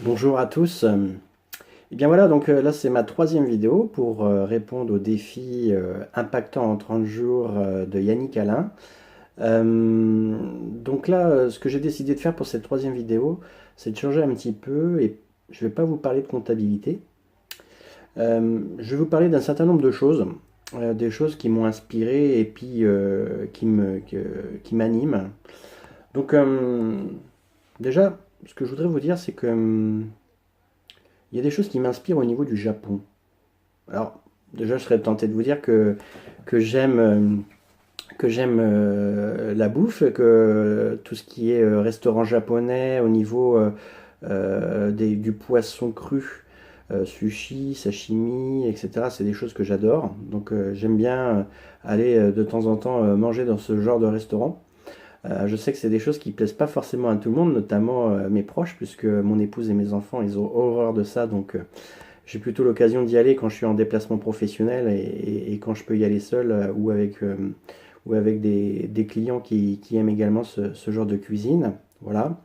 Bonjour à tous. Et bien voilà, donc là c'est ma troisième vidéo pour répondre au défi impactant en 30 jours de Yannick Alain. Donc là, ce que j'ai décidé de faire pour cette troisième vidéo, c'est de changer un petit peu et je ne vais pas vous parler de comptabilité. Je vais vous parler d'un certain nombre de choses, des choses qui m'ont inspiré et puis qui m'animent. Donc déjà, ce que je voudrais vous dire, c'est que il y a des choses qui m'inspirent au niveau du Japon. Alors, déjà, je serais tenté de vous dire que j'aime la bouffe, que tout ce qui est restaurant japonais au niveau du poisson cru, sushi, sashimi, etc., c'est des choses que j'adore. Donc, j'aime bien aller de temps en temps manger dans ce genre de restaurant. Je sais que c'est des choses qui plaisent pas forcément à tout le monde, notamment mes proches, puisque mon épouse et mes enfants, ils ont horreur de ça, donc j'ai plutôt l'occasion d'y aller quand je suis en déplacement professionnel et quand je peux y aller seul ou avec des clients qui aiment également ce genre de cuisine. Voilà.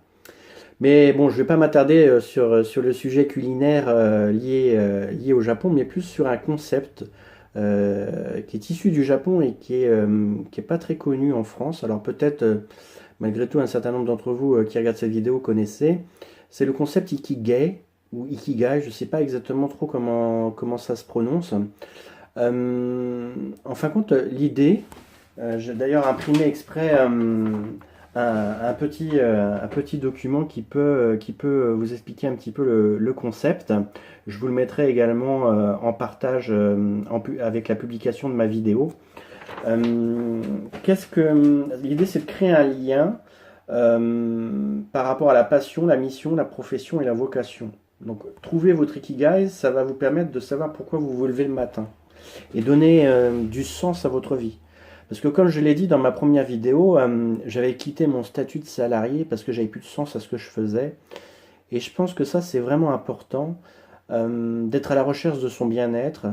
Mais bon, je ne vais pas m'attarder sur le sujet culinaire lié au Japon, mais plus sur un concept qui est issu du Japon et qui est pas très connu en France. Alors peut-être, malgré tout, un certain nombre d'entre vous qui regardent cette vidéo connaissez. C'est le concept Ikigai ou Ikigai, je ne sais pas exactement trop comment ça se prononce. En fin de compte, l'idée, j'ai d'ailleurs imprimé exprès un petit document qui peut vous expliquer un petit peu le concept. Je vous le mettrai également en partage avec la publication de ma vidéo. L'idée, c'est de créer un lien par rapport à la passion, la mission, la profession et la vocation. Donc, trouver votre ikigai, ça va vous permettre de savoir pourquoi vous vous levez le matin et donner du sens à votre vie. Parce que comme je l'ai dit dans ma première vidéo, j'avais quitté mon statut de salarié parce que j'avais plus de sens à ce que je faisais. Et je pense que ça, c'est vraiment important d'être à la recherche de son bien-être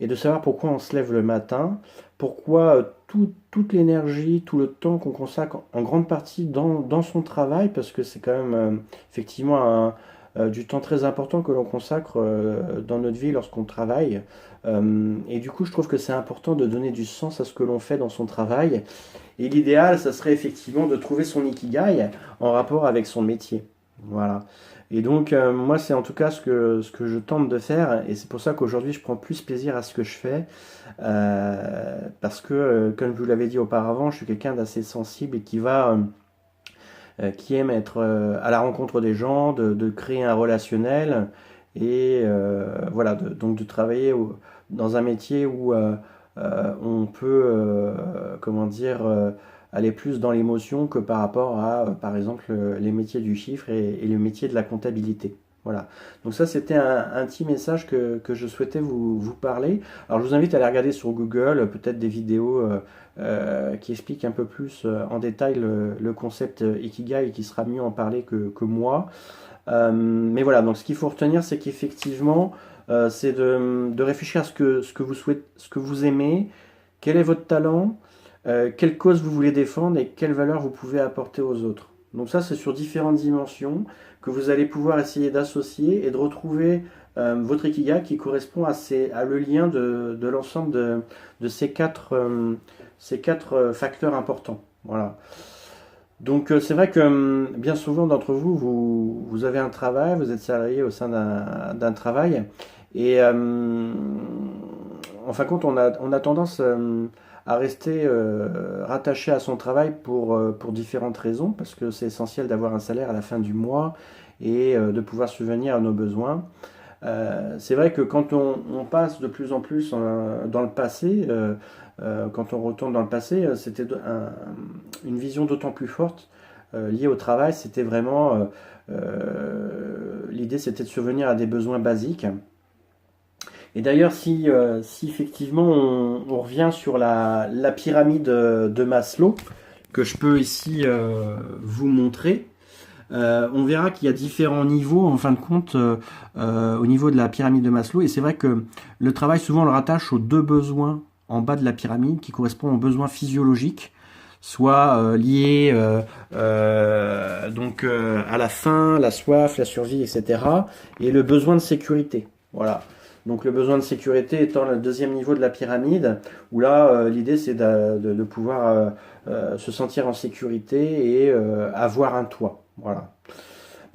et de savoir pourquoi on se lève le matin, pourquoi toute l'énergie, tout le temps qu'on consacre en grande partie dans son travail, parce que c'est quand même effectivement du temps très important que l'on consacre dans notre vie lorsqu'on travaille. Et du coup, je trouve que c'est important de donner du sens à ce que l'on fait dans son travail. Et l'idéal, ça serait effectivement de trouver son ikigai en rapport avec son métier. Voilà. Et donc, moi, c'est en tout cas ce que je tente de faire. Et c'est pour ça qu'aujourd'hui, je prends plus plaisir à ce que je fais. Parce que, comme je vous l'avais dit auparavant, je suis quelqu'un d'assez sensible et qui aime être à la rencontre des gens, de créer un relationnel. Et voilà, donc de travailler dans un métier où on peut, comment dire, aller plus dans l'émotion que par rapport à, par exemple, les métiers du chiffre et le métier de la comptabilité. Voilà. Donc ça, c'était un petit message que je souhaitais vous parler. Alors je vous invite à aller regarder sur Google, peut-être des vidéos qui expliquent un peu plus en détail le concept Ikigai et qui sera mieux en parler que moi. Mais voilà, donc ce qu'il faut retenir, c'est qu'effectivement, c'est de réfléchir à ce que vous souhaitez, ce que vous aimez, quel est votre talent, quelle cause vous voulez défendre et quelle valeur vous pouvez apporter aux autres. Donc ça, c'est sur différentes dimensions que vous allez pouvoir essayer d'associer et de retrouver votre ikigai qui correspond à le lien de l'ensemble de ces quatre facteurs importants. Voilà. Donc c'est vrai que bien souvent d'entre vous avez un travail, vous êtes salarié au sein d'un travail, et en fin de compte, on a tendance à rester rattaché à son travail pour différentes raisons, parce que c'est essentiel d'avoir un salaire à la fin du mois et de pouvoir subvenir à nos besoins. C'est vrai que quand on passe de plus en plus dans le passé, quand on retourne dans le passé, c'était une vision d'autant plus forte liée au travail. C'était vraiment l'idée, c'était de subvenir à des besoins basiques. Et d'ailleurs, si effectivement on revient sur la pyramide de Maslow, que je peux ici vous montrer, on verra qu'il y a différents niveaux en fin de compte au niveau de la pyramide de Maslow. Et c'est vrai que le travail, souvent, on le rattache aux deux besoins en bas de la pyramide qui correspondent aux besoins physiologiques. soit liées à la faim, la soif, la survie, etc. Et le besoin de sécurité. Voilà. Donc le besoin de sécurité étant le deuxième niveau de la pyramide, où là l'idée c'est de pouvoir se sentir en sécurité et avoir un toit. Voilà.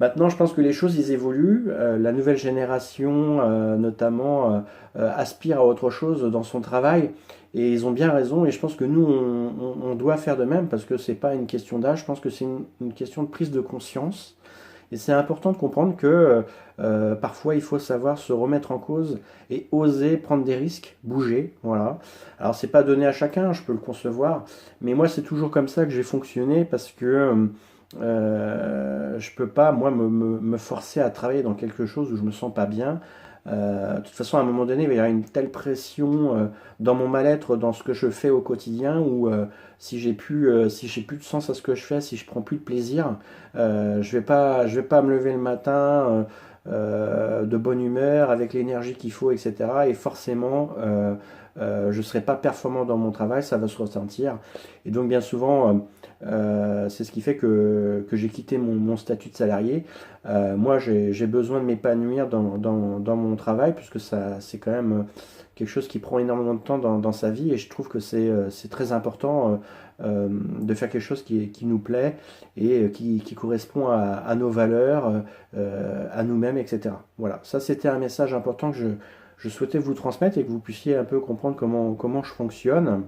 Maintenant, je pense que les choses, ils évoluent. La nouvelle génération, notamment, aspire à autre chose dans son travail. Et ils ont bien raison. Et je pense que nous, on doit faire de même parce que c'est pas une question d'âge. Je pense que c'est une question de prise de conscience. Et c'est important de comprendre que parfois, il faut savoir se remettre en cause et oser prendre des risques, bouger. Voilà. Alors, c'est pas donné à chacun, je peux le concevoir. Mais moi, c'est toujours comme ça que j'ai fonctionné parce que je peux pas, moi, me forcer à travailler dans quelque chose où je me sens pas bien. De toute façon, à un moment donné, il va y avoir une telle pression dans mon mal-être, dans ce que je fais au quotidien, où si j'ai plus de sens à ce que je fais, si je prends plus de plaisir, je vais pas me lever le matin de bonne humeur, avec l'énergie qu'il faut, etc. Et forcément, je serai pas performant dans mon travail, ça va se ressentir. Et donc, bien souvent, c'est ce qui fait que j'ai quitté mon statut de salarié. Moi, j'ai besoin de m'épanouir dans mon travail, puisque c'est quand même quelque chose qui prend énormément de temps dans sa vie, et je trouve que c'est très important de faire quelque chose qui nous plaît et qui correspond à nos valeurs, à nous-mêmes, etc. Voilà, ça c'était un message important que je souhaitais vous transmettre et que vous puissiez un peu comprendre comment je fonctionne.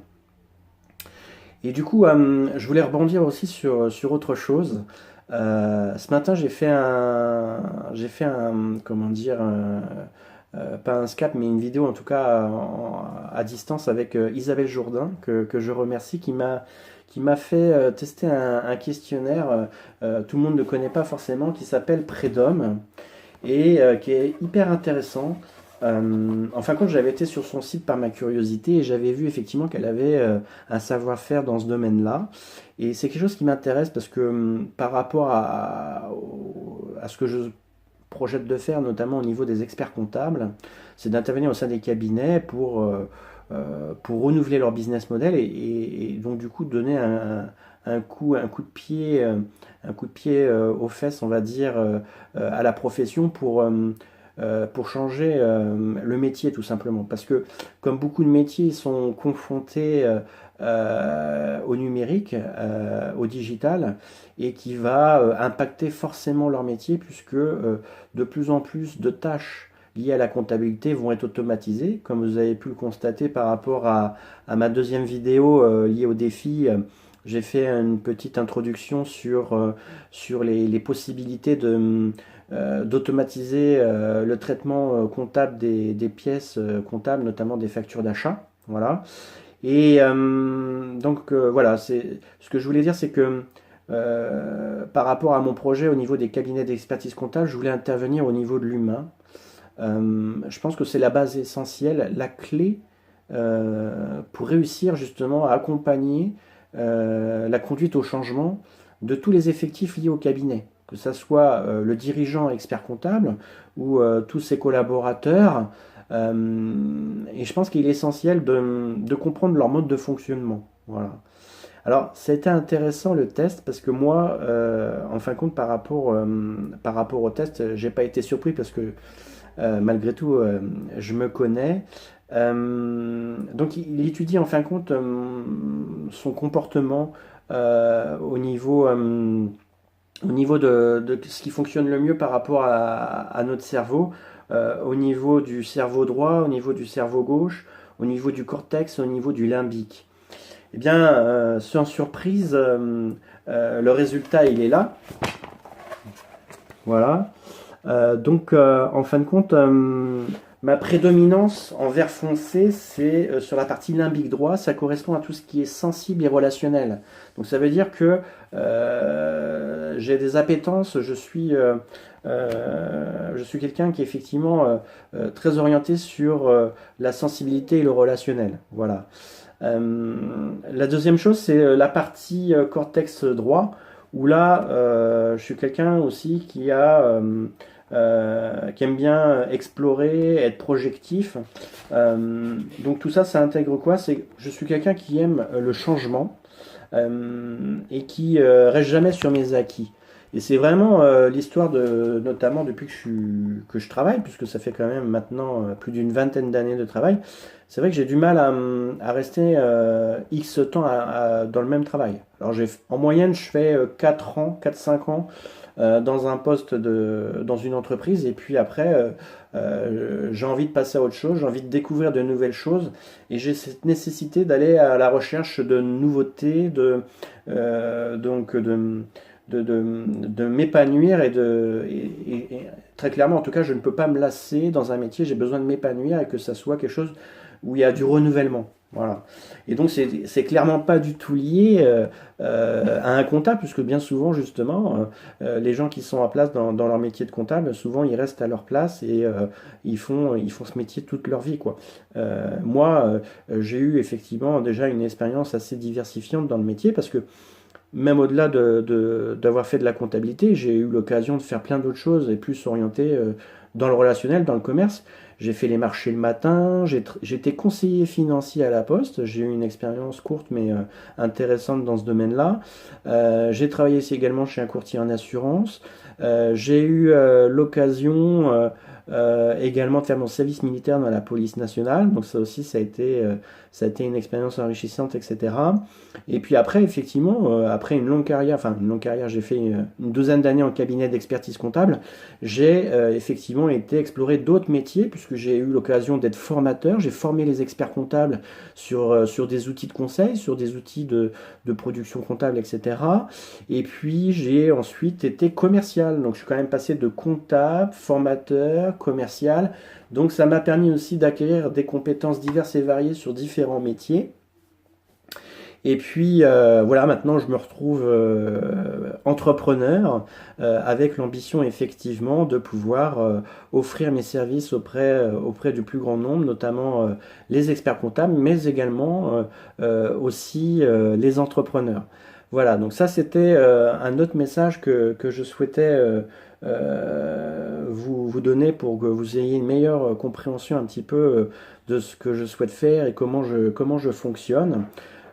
Et du coup, je voulais rebondir aussi sur autre chose. Ce matin, comment dire, pas un scap, mais une vidéo en tout cas à distance avec Isabelle Jourdain, que je remercie, qui m'a fait tester un questionnaire, tout le monde ne connaît pas forcément, qui s'appelle Prédom et qui est hyper intéressant. En fin de compte, j'avais été sur son site par ma curiosité et j'avais vu effectivement qu'elle avait un savoir-faire dans ce domaine-là. Et c'est quelque chose qui m'intéresse parce que par rapport à ce que je projette de faire, notamment au niveau des experts comptables, c'est d'intervenir au sein des cabinets pour renouveler leur business model et donc du coup donner un coup de pied, aux fesses, on va dire, à la profession pour changer le métier tout simplement. Parce que comme beaucoup de métiers ils sont confrontés au numérique, au digital, et qui va impacter forcément leur métier puisque de plus en plus de tâches liées à la comptabilité vont être automatisées, comme vous avez pu le constater par rapport à ma deuxième vidéo liée au défi. J'ai fait une petite introduction sur les possibilités d'automatiser le traitement comptable des pièces comptables, notamment des factures d'achat. Voilà. Et voilà, ce que je voulais dire, c'est que par rapport à mon projet au niveau des cabinets d'expertise comptable, je voulais intervenir au niveau de l'humain. Je pense que c'est la base essentielle, la clé pour réussir justement à accompagner la conduite au changement de tous les effectifs liés au cabinet, que ce soit le dirigeant expert comptable ou tous ses collaborateurs. Et je pense qu'il est essentiel de comprendre leur mode de fonctionnement. Voilà. Alors, c'était intéressant le test parce que moi, en fin de compte, par rapport au test, j'ai pas été surpris parce que malgré tout, je me connais. Donc, il étudie en fin de compte son comportement au niveau de ce qui fonctionne le mieux par rapport à notre cerveau, au niveau du cerveau droit, au niveau du cerveau gauche, au niveau du cortex, au niveau du limbique. Eh bien, sans surprise, le résultat, il est là. Voilà. En fin de compte, ma prédominance en vert foncé, c'est sur la partie limbique droit, ça correspond à tout ce qui est sensible et relationnel. Donc ça veut dire que j'ai des appétences, je suis quelqu'un qui est effectivement très orienté sur la sensibilité et le relationnel. Voilà. La deuxième chose, c'est la partie cortex droit, où là, je suis quelqu'un aussi qui aime bien explorer, être projectif. Donc tout ça, ça intègre quoi? Je suis quelqu'un qui aime le changement. et qui reste jamais sur mes acquis. Et c'est vraiment l'histoire de, notamment depuis que je travaille, puisque ça fait quand même maintenant plus d'une vingtaine d'années de travail. C'est vrai que j'ai du mal à rester X temps dans le même travail. Alors en moyenne, je fais 4 ans, 4-5 ans dans un poste dans une entreprise, et puis après, j'ai envie de passer à autre chose, j'ai envie de découvrir de nouvelles choses, et j'ai cette nécessité d'aller à la recherche de nouveautés, donc de m'épanouir et très clairement, en tout cas, je ne peux pas me lasser dans un métier, j'ai besoin de m'épanouir et que ça soit quelque chose où il y a du renouvellement. Voilà. Et donc, c'est clairement pas du tout lié à un comptable, puisque bien souvent, justement, les gens qui sont en place dans leur métier de comptable, souvent, ils restent à leur place et ils font ce métier toute leur vie, quoi. Moi, j'ai eu effectivement déjà une expérience assez diversifiante dans le métier, parce que même au-delà d'avoir fait de la comptabilité, j'ai eu l'occasion de faire plein d'autres choses et plus orienté dans le relationnel, dans le commerce. J'ai fait les marchés le matin, j'étais conseiller financier à la Poste, j'ai eu une expérience courte mais intéressante dans ce domaine-là. J'ai travaillé aussi également chez un courtier en assurance. J'ai eu l'occasion également de faire mon service militaire dans la police nationale, donc ça aussi ça a été une expérience enrichissante, etc. Et puis après, effectivement, après une longue carrière, j'ai fait une douzaine d'années en cabinet d'expertise comptable. J'ai effectivement été explorer d'autres métiers, puisque j'ai eu l'occasion d'être formateur. J'ai formé les experts comptables sur des outils de conseil, sur des outils de production comptable, etc. Et puis j'ai ensuite été commercial. Donc je suis quand même passé de comptable, formateur, commercial. Donc ça m'a permis aussi d'acquérir des compétences diverses et variées sur différents métiers. Et puis voilà, maintenant je me retrouve entrepreneur avec l'ambition effectivement de pouvoir offrir mes services auprès du plus grand nombre, notamment les experts comptables, mais également aussi les entrepreneurs. Voilà, donc ça c'était un autre message que je souhaitais vous donner pour que vous ayez une meilleure compréhension un petit peu de ce que je souhaite faire et comment je fonctionne.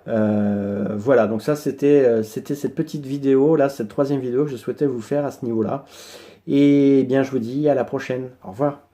Voilà, donc ça c'était cette petite vidéo, là, cette troisième vidéo que je souhaitais vous faire à ce niveau-là. Et bien, je vous dis à la prochaine. Au revoir.